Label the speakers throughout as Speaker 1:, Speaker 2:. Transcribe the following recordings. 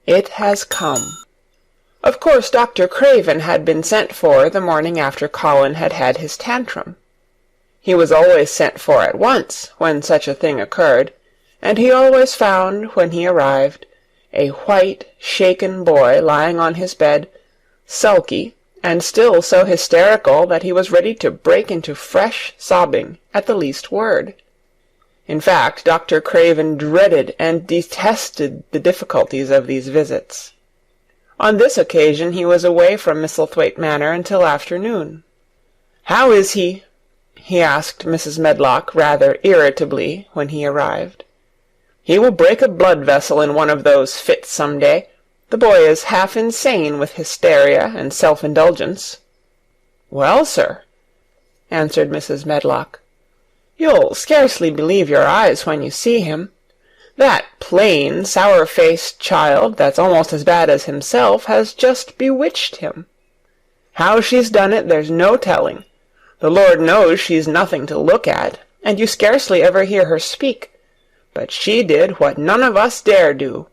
Speaker 1: It has come. Of course, Dr. Craven had been sent for the morning after Colin had had his tantrum. He was always sent for at once when such a thing occurred, and he always found, when he arrived, a white, shaken boy lying on his bed, sulky, and still so hysterical that he was ready to break into fresh sobbing at the least word. In fact, Dr. Craven dreaded and detested the difficulties of these visits. On this occasion he was away from Misselthwaite Manor until afternoon. "How is he?" he asked Mrs. Medlock rather irritably when he arrived. "He will break a blood vessel in one of those fits some day. The boy is half insane with hysteria and self-indulgence." "Well, sir," answered Mrs. Medlock, "you'll scarcely believe your eyes when you see him. That plain, sour-faced child, that's almost as bad as himself, has just bewitched him. How she's done it, there's no telling. The Lord knows she's nothing to look at, and you scarcely ever hear her speak. But she did what none of us dare do.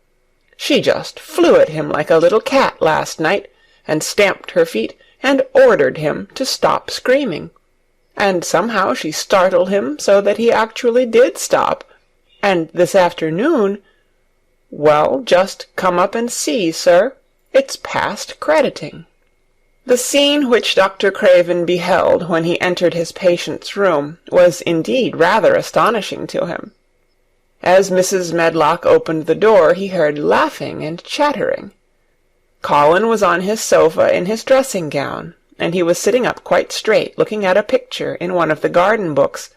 Speaker 1: She just flew at him like a little cat last night, and stamped her feet, and ordered him to stop screaming. And somehow she startled him so that he actually did stop. And this afternoon, well, just come up and see, sir. It's past crediting." The scene which Dr. Craven beheld when he entered his patient's room was indeed rather astonishing to him. As Mrs. Medlock opened the door, he heard laughing and chattering. Colin was on his sofa in his dressing-gown, and he was sitting up quite straight, looking at a picture in one of the garden books,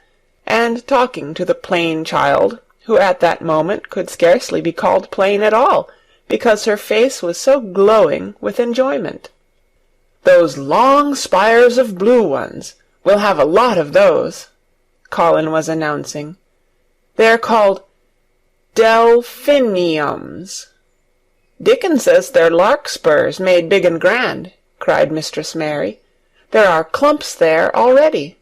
Speaker 1: and talking to the plain child, who at that moment could scarcely be called plain at all, because her face was so glowing with enjoyment. "Those long spires of blue ones. We'll have a lot of those," Colin was announcing. "They're called delphiniums." "Dickon says they're larkspurs made big and grand," cried Mistress Mary. "There are clumps there already."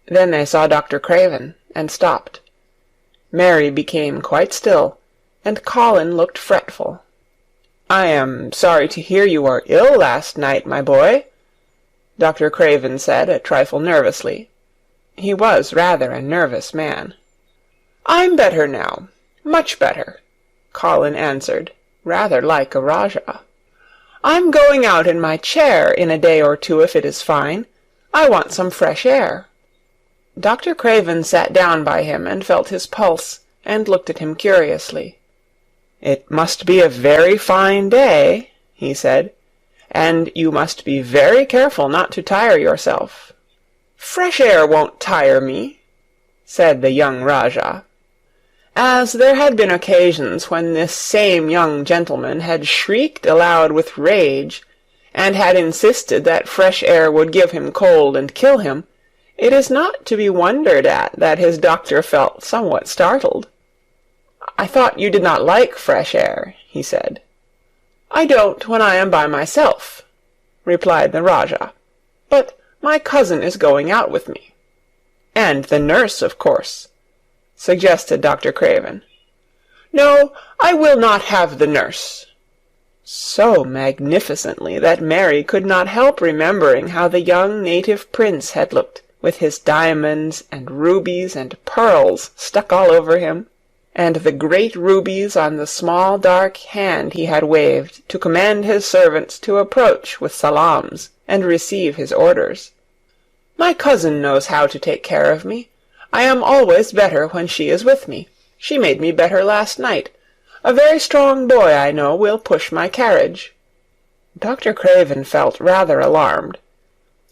Speaker 1: Then they saw Dr. Craven, and stopped. Mary became quite still, and Colin looked fretful. "I am sorry to hear you were ill last night, my boy," Dr. Craven said a trifle nervously. He was rather a nervous man. "I'm better now, much better," Colin answered, rather like a Rajah. "I'm going out in my chair in a day or two if it is fine. I want some fresh air." Dr. Craven sat down by him and felt his pulse, and looked at him curiously. "It must be a very fine day," he said, "and you must be very careful not to tire yourself." "Fresh air won't tire me," said the young Rajah. As there had been occasions when this same young gentleman had shrieked aloud with rage, and had insisted that fresh air would give him cold and kill him, it is not to be wondered at that his doctor felt somewhat startled. "I thought you did not like fresh air," he said. "I don't when I am by myself," replied the Rajah, "but my cousin is going out with me." "And the nurse, of course," suggested Dr. Craven. "No, I will not have the nurse," so magnificently that Mary could not help remembering how the young native prince had looked, with his diamonds and rubies and pearls stuck all over him, and the great rubies on the small dark hand he had waved to command his servants to approach with salams and receive his orders. "My cousin knows how to take care of me. I am always better when she is with me. She made me better last night. A very strong boy, I know, will push my carriage." Dr. Craven felt rather alarmed.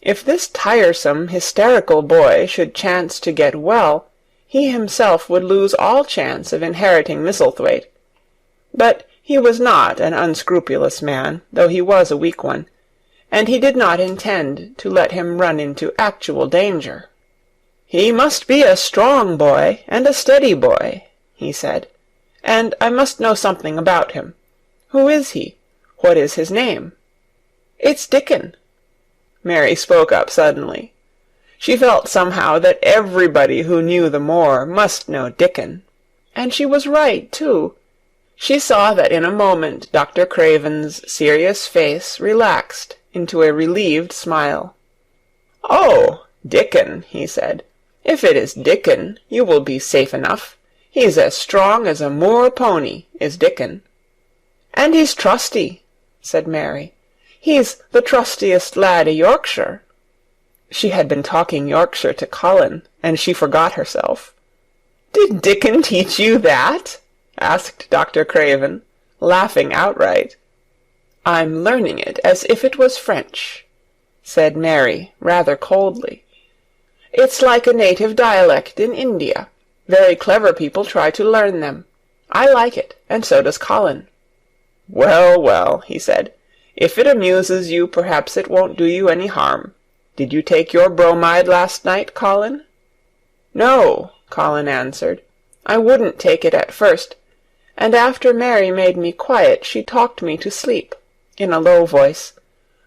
Speaker 1: If this tiresome, hysterical boy should chance to get well, he himself would lose all chance of inheriting Misselthwaite. But he was not an unscrupulous man, though he was a weak one, and he did not intend to let him run into actual danger. "He must be a strong boy and a steady boy," he said, "and I must know something about him. Who is he? What is his name?" "It's Dickon." Mary spoke up suddenly. She felt somehow that everybody who knew the moor must know Dickon. And she was right, too. She saw that in a moment Dr. Craven's serious face relaxed into a relieved smile. "Oh, Dickon," he said. "If it is Dickon, you will be safe enough. He's as strong as a moor pony, is Dickon." "And he's trusty," said Mary. "He's the trustiest lad i' Yorkshire." She had been talking Yorkshire to Colin, and she forgot herself. "Did Dickon teach you that?" asked Dr. Craven, laughing outright. "I'm learning it as if it was French," said Mary, rather coldly. "It's like a native dialect in India. Very clever people try to learn them. I like it, and so does Colin." "Well, well," he said. "If it amuses you, perhaps it won't do you any harm. Did you take your bromide last night, Colin?" "No," Colin answered. "I wouldn't take it at first, and after Mary made me quiet she talked me to sleep, in a low voice,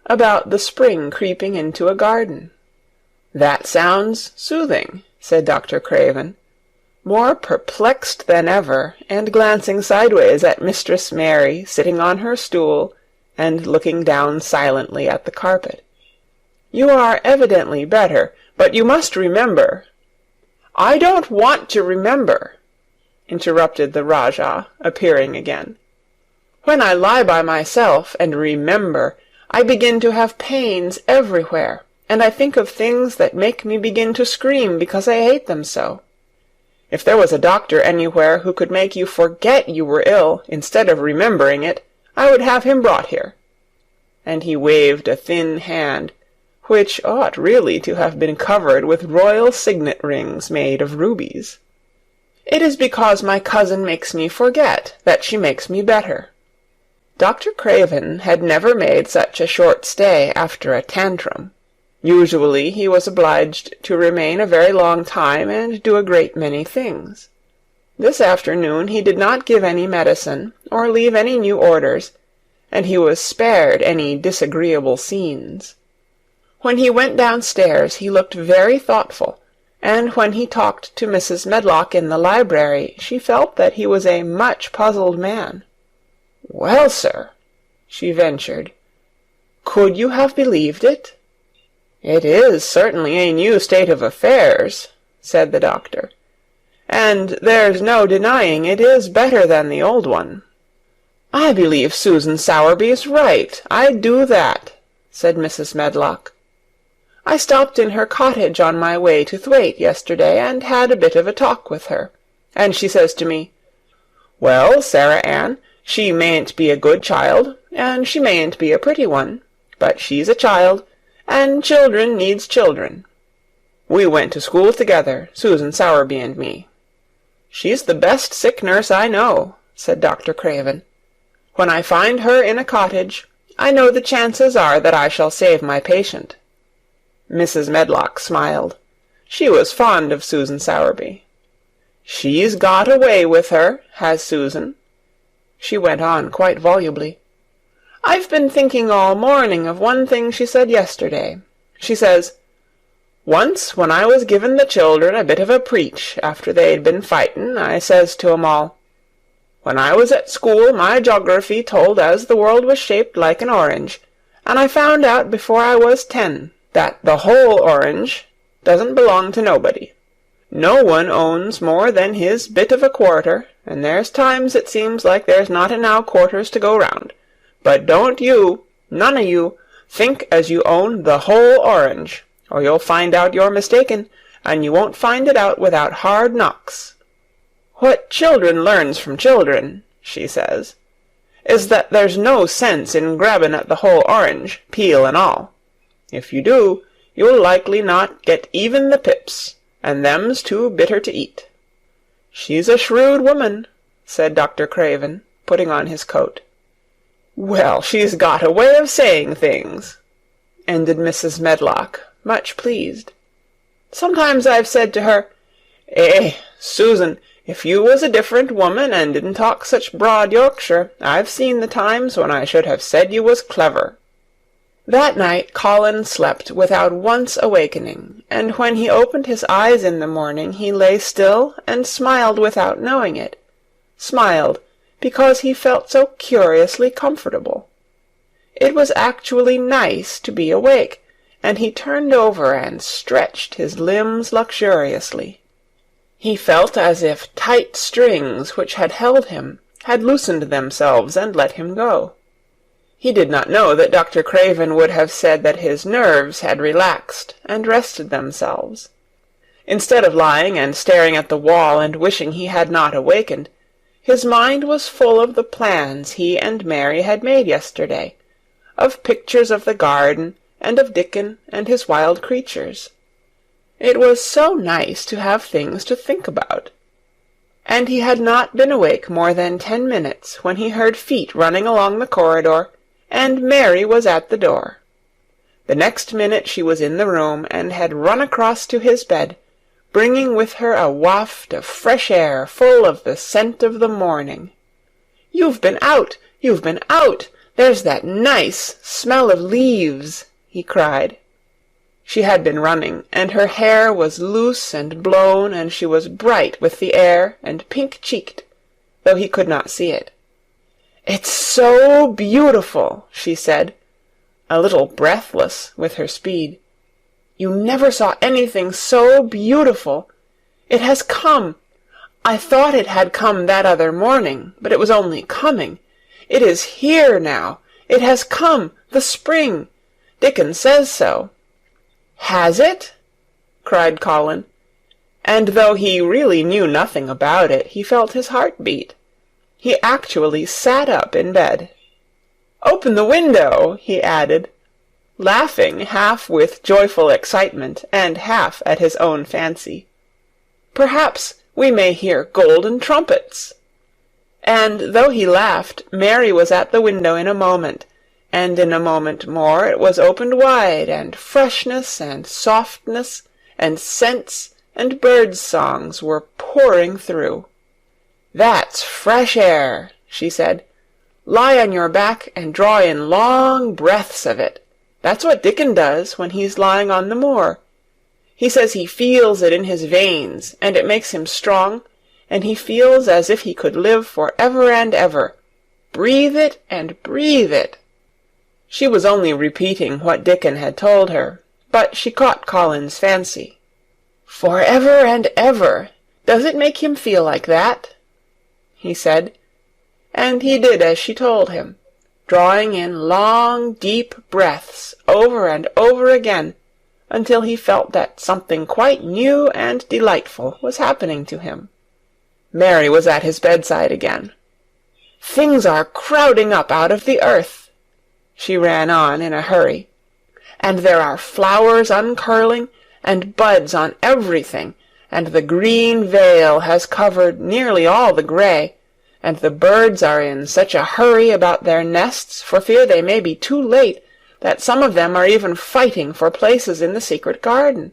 Speaker 1: about the spring creeping into a garden." "That sounds soothing," said Dr. Craven, more perplexed than ever, and glancing sideways at Mistress Mary sitting on her stool and looking down silently at the carpet. "You are evidently better, but you must remember—" "I don't want to remember," interrupted the Rajah, appearing again. "When I lie by myself and remember, I begin to have pains everywhere, and I think of things that make me begin to scream because I hate them so. If there was a doctor anywhere who could make you forget you were ill instead of remembering it, I would have him brought here." And he waved a thin hand, which ought really to have been covered with royal signet rings made of rubies. "It is because my cousin makes me forget that she makes me better." Dr. Craven had never made such a short stay after a tantrum. Usually he was obliged to remain a very long time and do a great many things. This afternoon he did not give any medicine or leave any new orders, and he was spared any disagreeable scenes. When he went downstairs he looked very thoughtful, and when he talked to Mrs. Medlock in the library she felt that he was a much puzzled man. "Well, sir," she ventured, "could you have believed it?" "It is certainly a new state of affairs," said the doctor, "and there's no denying it is better than the old one." "I believe Susan Sowerby's right, I do that," said Mrs. Medlock. "I stopped in her cottage on my way to Thwaite yesterday and had a bit of a talk with her, and she says to me, 'Well, Sarah Ann, she mayn't be a good child, and she mayn't be a pretty one, but she's a child, and children needs children. We went to school together, Susan Sowerby and me.' She's the best sick nurse I know," said Dr. Craven. "When I find her in a cottage, I know the chances are that I shall save my patient." Mrs. Medlock smiled. She was fond of Susan Sowerby. "She's got away with her, has Susan," she went on quite volubly. "I've been thinking all morning of one thing she said yesterday. She says, 'Once when I was giving the children a bit of a preach after they'd been fightin', I says to 'em all, "When I was at school my geography told as the world was shaped like an orange, and I found out before I was 10 that the whole orange doesn't belong to nobody. No one owns more than his bit of a quarter, and there's times it seems like there's not enow quarters to go round. But don't you, none of you, think as you own the whole orange, or you'll find out you're mistaken, and you won't find it out without hard knocks. What children learns from children,' she says, "is that there's no sense in grabbing at the whole orange, peel and all. If you do, you'll likely not get even the pips, and them's too bitter to eat." "She's a shrewd woman," said Dr. Craven, putting on his coat. "Well, she's got a way of saying things," ended Mrs. Medlock, much pleased. "Sometimes I've said to her, 'Susan, if you was a different woman and didn't talk such broad Yorkshire, I've seen the times when I should have said you was clever.'" That night Colin slept without once awakening, and when he opened his eyes in the morning he lay still and smiled without knowing it, smiled because he felt so curiously comfortable. It was actually nice to be awake, and he turned over and stretched his limbs luxuriously. He felt as if tight strings which had held him had loosened themselves and let him go. He did not know that Dr. Craven would have said that his nerves had relaxed and rested themselves. Instead of lying and staring at the wall and wishing he had not awakened, his mind was full of the plans he and Mary had made yesterday, of pictures of the garden, and of Dickon and his wild creatures. It was so nice to have things to think about. And he had not been awake more than 10 minutes when he heard feet running along the corridor, and Mary was at the door. The next minute she was in the room, and had run across to his bed, bringing with her a waft of fresh air full of the scent of the morning. "You've been out! You've been out! There's that nice smell of leaves!" he cried. She had been running, and her hair was loose and blown, and she was bright with the air and pink-cheeked, though he could not see it. "It's so beautiful," she said, a little breathless with her speed. "You never saw anything so beautiful. It has come. I thought it had come that other morning, but it was only coming. It is here now. It has come, the spring. Dickon says so." "Has it?" cried Colin, and though he really knew nothing about it, he felt his heart beat. He actually sat up in bed. "Open the window," he added, laughing half with joyful excitement and half at his own fancy. "Perhaps we may hear golden trumpets." And though he laughed, Mary was at the window in a moment, and in a moment more it was opened wide, and freshness and softness and scents and birds' songs were pouring through. "That's fresh air," she said. "Lie on your back and draw in long breaths of it. That's what Dickon does when he's lying on the moor. He says he feels it in his veins, and it makes him strong, and he feels as if he could live for ever and ever. Breathe it and breathe it." She was only repeating what Dickon had told her, but she caught Colin's fancy. "For ever and ever! Does it make him feel like that?" he said, and he did as she told him, drawing in long, deep breaths over and over again, until he felt that something quite new and delightful was happening to him. Mary was at his bedside again. "Things are crowding up out of the earth," she ran on in a hurry, "and there are flowers uncurling, and buds on everything, and the green veil has covered nearly all the grey, and the birds are in such a hurry about their nests for fear they may be too late, that some of them are even fighting for places in the secret garden.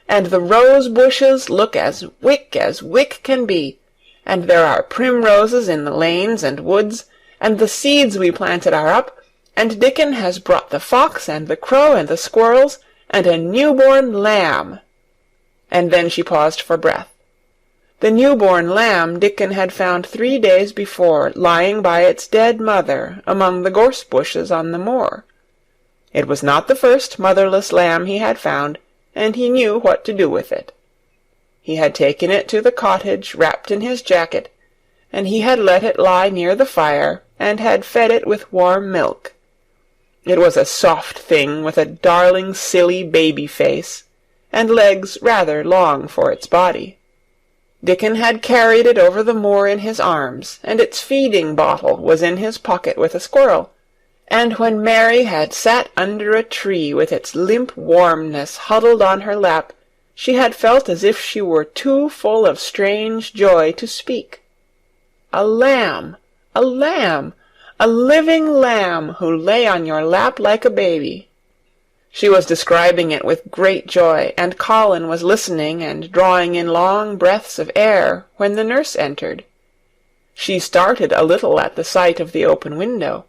Speaker 1: And the rose bushes look as wick can be, and there are primroses in the lanes and woods, and the seeds we planted are up, and Dickon has brought the fox and the crow and the squirrels, and a newborn lamb." And then she paused for breath. The newborn lamb Dickon had found 3 days before, lying by its dead mother among the gorse bushes on the moor. It was not the first motherless lamb he had found, and he knew what to do with it. He had taken it to the cottage wrapped in his jacket, and he had let it lie near the fire, and had fed it with warm milk. It was a soft thing with a darling, silly baby face, and legs rather long for its body. Dickon had carried it over the moor in his arms, and its feeding bottle was in his pocket with a squirrel, and when Mary had sat under a tree with its limp warmness huddled on her lap, she had felt as if she were too full of strange joy to speak. A lamb! A lamb! A living lamb who lay on your lap like a baby. She was describing it with great joy, and Colin was listening and drawing in long breaths of air when the nurse entered. She started a little at the sight of the open window.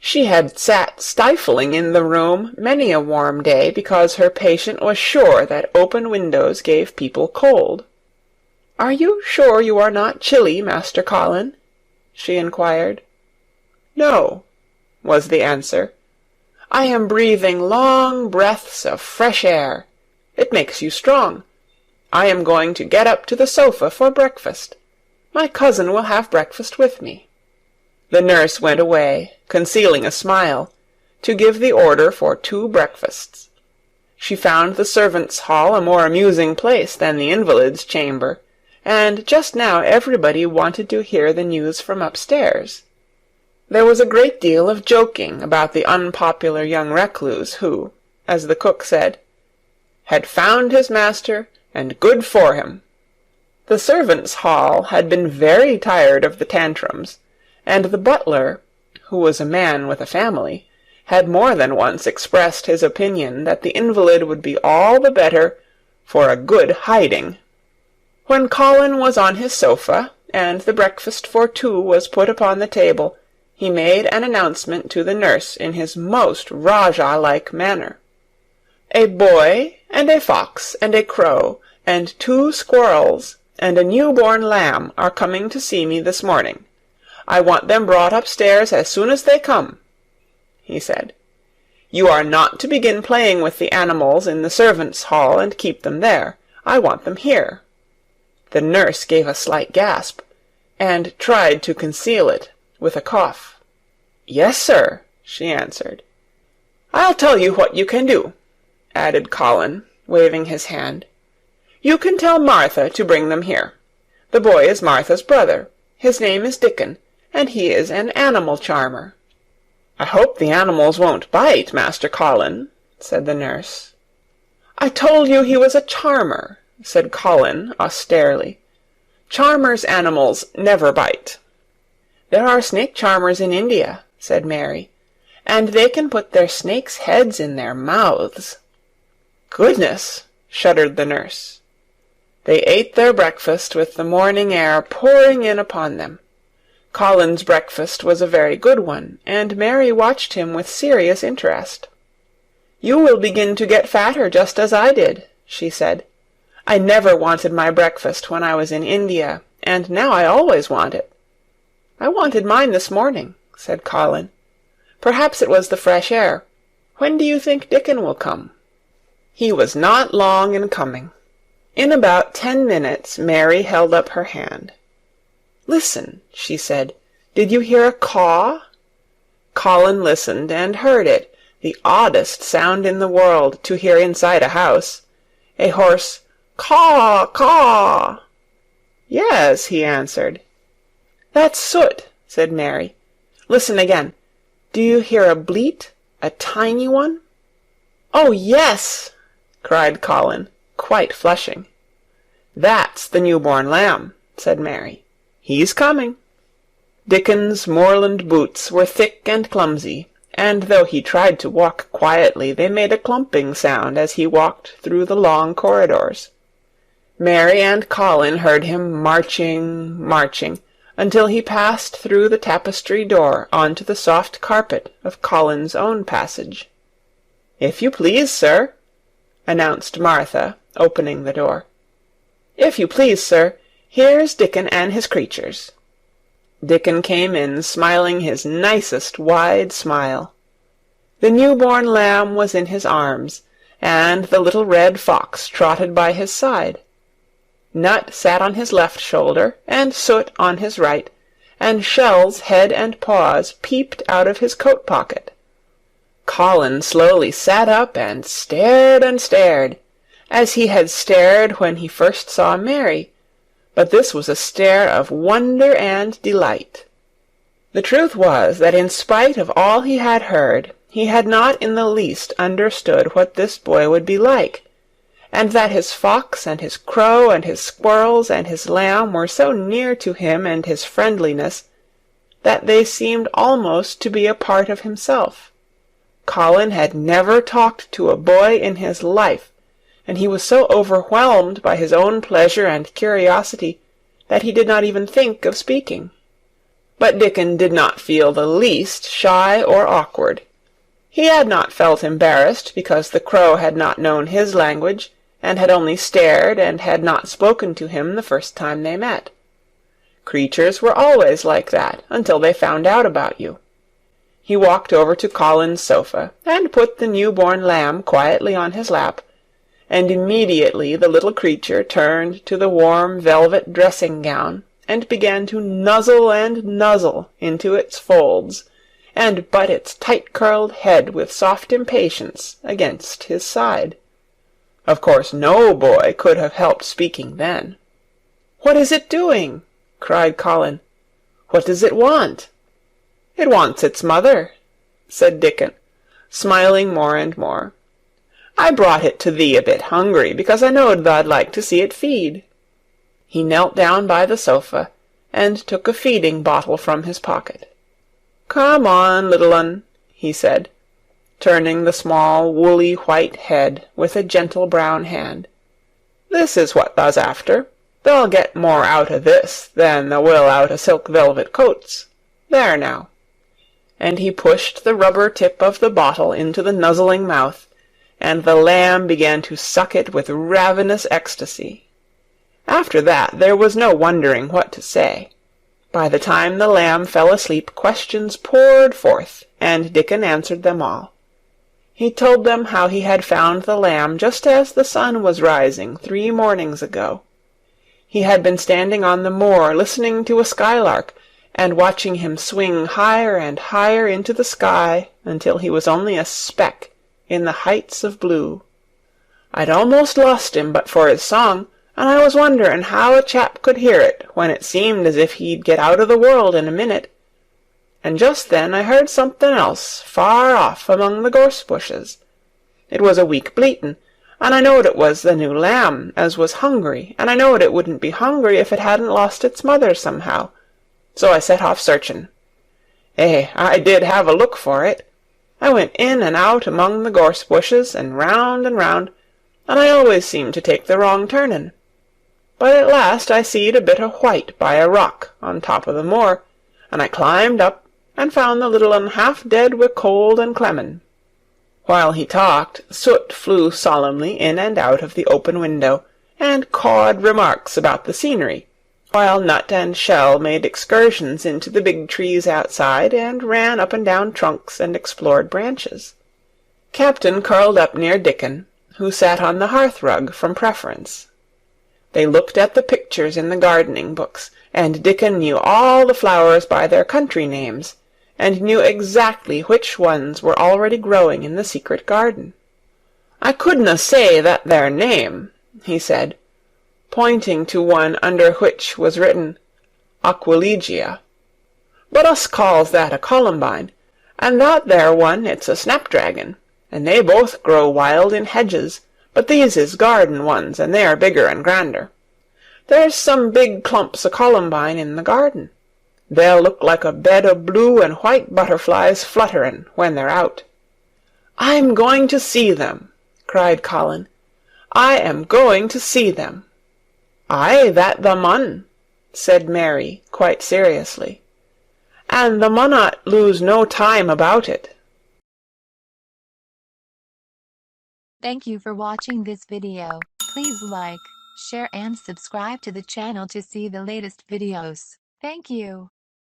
Speaker 1: She had sat stifling in the room many a warm day because her patient was sure that open windows gave people cold. "Are you sure you are not chilly, Master Colin?" she inquired. "No," was the answer. "I am breathing long breaths of fresh air. It makes you strong. I am going to get up to the sofa for breakfast. My cousin will have breakfast with me." The nurse went away, concealing a smile, to give the order for 2 breakfasts. She found the servants' hall a more amusing place than the invalid's chamber, and just now everybody wanted to hear the news from upstairs. There was a great deal of joking about the unpopular young recluse who, as the cook said, had found his master, and good for him. The servants' hall had been very tired of the tantrums, and the butler, who was a man with a family, had more than once expressed his opinion that the invalid would be all the better for a good hiding. When Colin was on his sofa, and the breakfast for 2 was put upon the table, he made an announcement to the nurse in his most Rajah-like manner. "A boy, and a fox, and a crow, and 2 squirrels, and a new-born lamb are coming to see me this morning. I want them brought upstairs as soon as they come," he said. "You are not to begin playing with the animals in the servants' hall and keep them there. I want them here." The nurse gave a slight gasp, and tried to conceal it with a cough. "Yes, sir," she answered. "I'll tell you what you can do," added Colin, waving his hand. "You can tell Martha to bring them here. The boy is Martha's brother. His name is Dickon, and he is an animal charmer." "I hope the animals won't bite, Master Colin," said the nurse. "I told you he was a charmer," said Colin austerely. "Charmers' animals never bite." "There are snake charmers in India," said Mary, "and they can put their snakes' heads in their mouths." "Goodness!" shuddered the nurse. They ate their breakfast with the morning air pouring in upon them. Colin's breakfast was a very good one, and Mary watched him with serious interest. "You will begin to get fatter just as I did," she said. "I never wanted my breakfast when I was in India, and now I always want it." "I wanted mine this morning," said Colin. "Perhaps it was the fresh air. When do you think Dickon will come?" He was not long in coming. In about 10 minutes Mary held up her hand. "Listen," she said. "Did you hear a caw?" Colin listened and heard it, the oddest sound in the world to hear inside a house. A hoarse caw, caw. "Yes," he answered. "That's soot," said Mary. "Listen again. Do you hear a bleat, a tiny one?" "Oh, yes!" cried Colin, quite flushing. "That's the new-born lamb," said Mary. "He's coming." Dickon's moorland boots were thick and clumsy, and though he tried to walk quietly, they made a clumping sound as he walked through the long corridors. Mary and Colin heard him marching, marching, until he passed through the tapestry door on to the soft carpet of Colin's own passage. "If you please, sir," announced Martha, opening the door. "If you please, sir, here's Dickon and his creatures." Dickon came in, smiling his nicest wide smile. The new-born lamb was in his arms, and the little red fox trotted by his side. Nut sat on his left shoulder, and Soot on his right, and Shell's head and paws peeped out of his coat-pocket. Colin slowly sat up and stared, as he had stared when he first saw Mary, but this was a stare of wonder and delight. The truth was that in spite of all he had heard, he had not in the least understood what this boy would be like, and that his fox and his crow and his squirrels and his lamb were so near to him and his friendliness that they seemed almost to be a part of himself. Colin had never talked to a boy in his life, and he was so overwhelmed by his own pleasure and curiosity that he did not even think of speaking. But Dickon did not feel the least shy or awkward. He had not felt embarrassed because the crow had not known his language, and had only stared and had not spoken to him the first time they met. Creatures were always like that until they found out about you. He walked over to Colin's sofa and put the newborn lamb quietly on his lap, and immediately the little creature turned to the warm velvet dressing-gown and began to nuzzle and nuzzle into its folds, and butt its tight-curled head with soft impatience against his side. Of course no boy could have helped speaking then. "What is it doing?" cried Colin. "What does it want?" "It wants its mother," said Dickon, smiling more and more. "I brought it to thee a bit hungry, because I knowed thou'd like to see it feed." He knelt down by the sofa, and took a feeding bottle from his pocket. "Come on, little un," he said, turning the small woolly white head with a gentle brown hand. "This is what thou's after. They'll get more out o' this than they will out o' silk velvet coats. There now." And he pushed the rubber tip of the bottle into the nuzzling mouth, and the lamb began to suck it with ravenous ecstasy. After that there was no wondering what to say. By the time the lamb fell asleep, questions poured forth, and Dickon answered them all. He told them how he had found the lamb just as the sun was rising 3 mornings ago. He had been standing on the moor listening to a skylark, and watching him swing higher and higher into the sky until he was only a speck in the heights of blue. I'd almost lost him but for his song, and I was wondering how a chap could hear it when it seemed as if he'd get out of the world in a minute. And just then I heard something else far off among the gorse bushes. It was a weak bleatin', and I knowed it was the new lamb as was hungry, and I knowed it wouldn't be hungry if it hadn't lost its mother somehow. So I set off searchin'. I did have a look for it. I went in and out among the gorse bushes, and round, and I always seemed to take the wrong turnin'. But at last I seed a bit o' white by a rock on top o' the moor, and I climbed up, and found the little un half dead wi' cold and clemmin'. While he talked, Soot flew solemnly in and out of the open window, and cawed remarks about the scenery, while Nut and Shell made excursions into the big trees outside, and ran up and down trunks and explored branches. Captain curled up near Dickon, who sat on the hearth-rug from preference. They looked at the pictures in the gardening books, and Dickon knew all the flowers by their country names, and knew exactly which ones were already growing in the secret garden. "I couldna say that there name," he said, pointing to one under which was written Aquilegia. "But us calls that a columbine, and that there one it's a snapdragon, and they both grow wild in hedges, but these is garden ones, and they are bigger and grander. There's some big clumps o' columbine in the garden. They'll look like a bed o' blue and white butterflies flutterin' when they're out." "I'm going to see them," cried Colin. "I am going to see them." "Aye, that thou mun," said Mary, quite seriously. "And thou munnot lose no time about it."
Speaker 2: Thank you for watching this video. Please like, share and subscribe to the channel to see the latest videos. Thank you.